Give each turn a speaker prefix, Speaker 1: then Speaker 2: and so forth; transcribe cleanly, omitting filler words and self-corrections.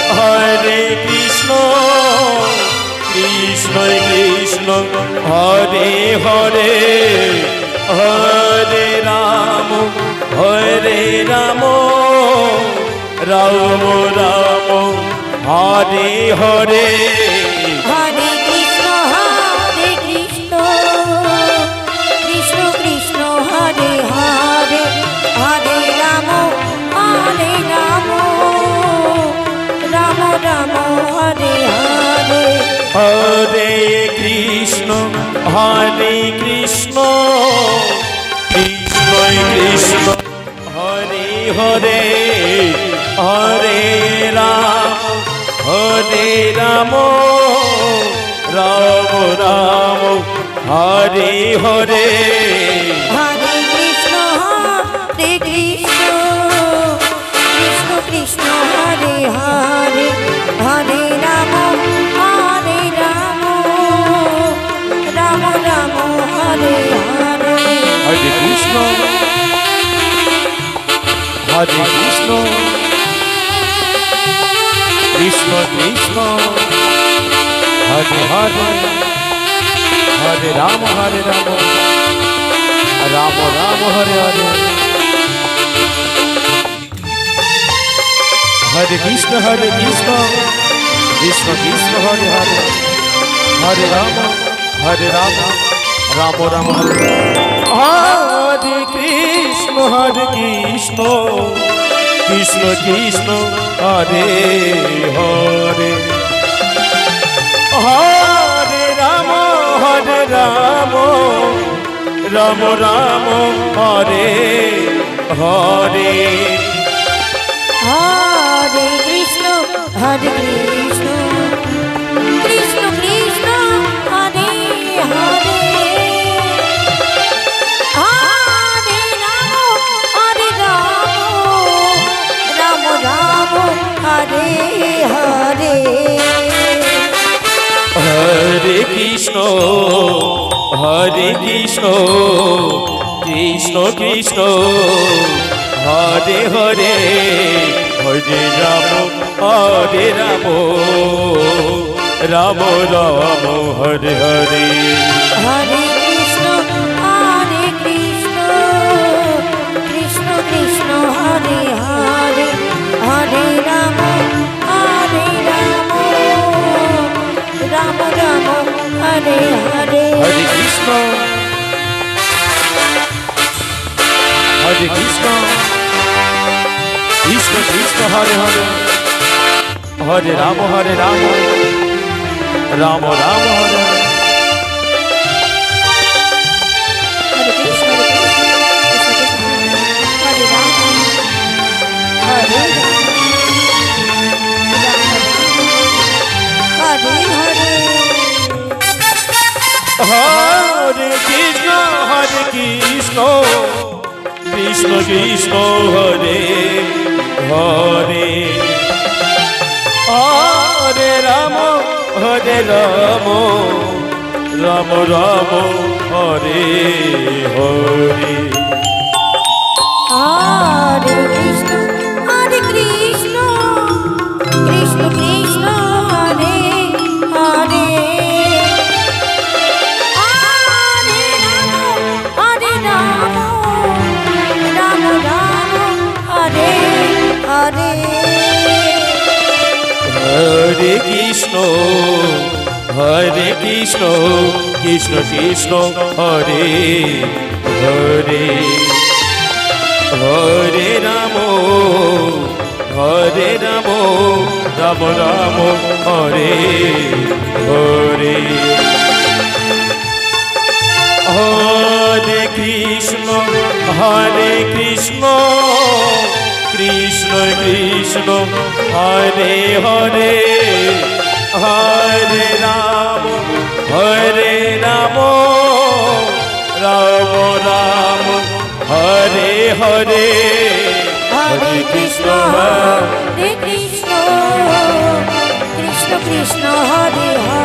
Speaker 1: Hare Krishna Krishna Krishna Hare Hare Hare Ram Ram Ram Hare Hare
Speaker 2: Hare Krishna Krishna Krishna Hare Hare Hare Ram Ram Ram Hare Hare
Speaker 1: Hare Krishna Krishna Krishna Hare Hare Hare Ram Ram Ram Hare Hare
Speaker 2: Hare Krishna Krishna Krishna Hare Hare Hare Ram Ram Ram Hare Hare
Speaker 1: Hare Krishna Krishna Krishna Hare Hare Hare Ram Ram Ram Hare Hare Hare Krishna Krishna Krishna Hare Hare Hare Ram Ram Ram Hare Hare Krishna Krishna Krishna Hare Hare Hare Ram Ram Ram Hare Hare
Speaker 2: Hare Krishna Krishna Krishna Hare Hare Hare Ram Ram Hare Hare
Speaker 1: Hare Krishna Krishna Krishna Hare Hare Hare Ram Ram Ram Hare Hare
Speaker 2: Hare Krishna Krishna Krishna Hare Hare Hare Ram Ram Ram Hare Hare
Speaker 1: Hare Krishna Krishna Hare Hare Hare Ram Ram Ram Hare
Speaker 2: Hare Krishna Hare Ram Hare Hare
Speaker 1: Hare Krishna Krishna Krishna Hare Hare Hare Ram Ram Ram Hare Hare
Speaker 2: Hare Krishna Krishna Krishna Hare Hare Hare Ram Ram Hare Hare
Speaker 1: Hare Krishna Krishna Krishna Hare Hare Hare Ram Ram Ram Hare Hare Hare Krishna Krishna Krishna Hare Hare Hare Ram Ram Ram Hare Hare
Speaker 2: Hare Krishna Krishna Krishna Hare Hare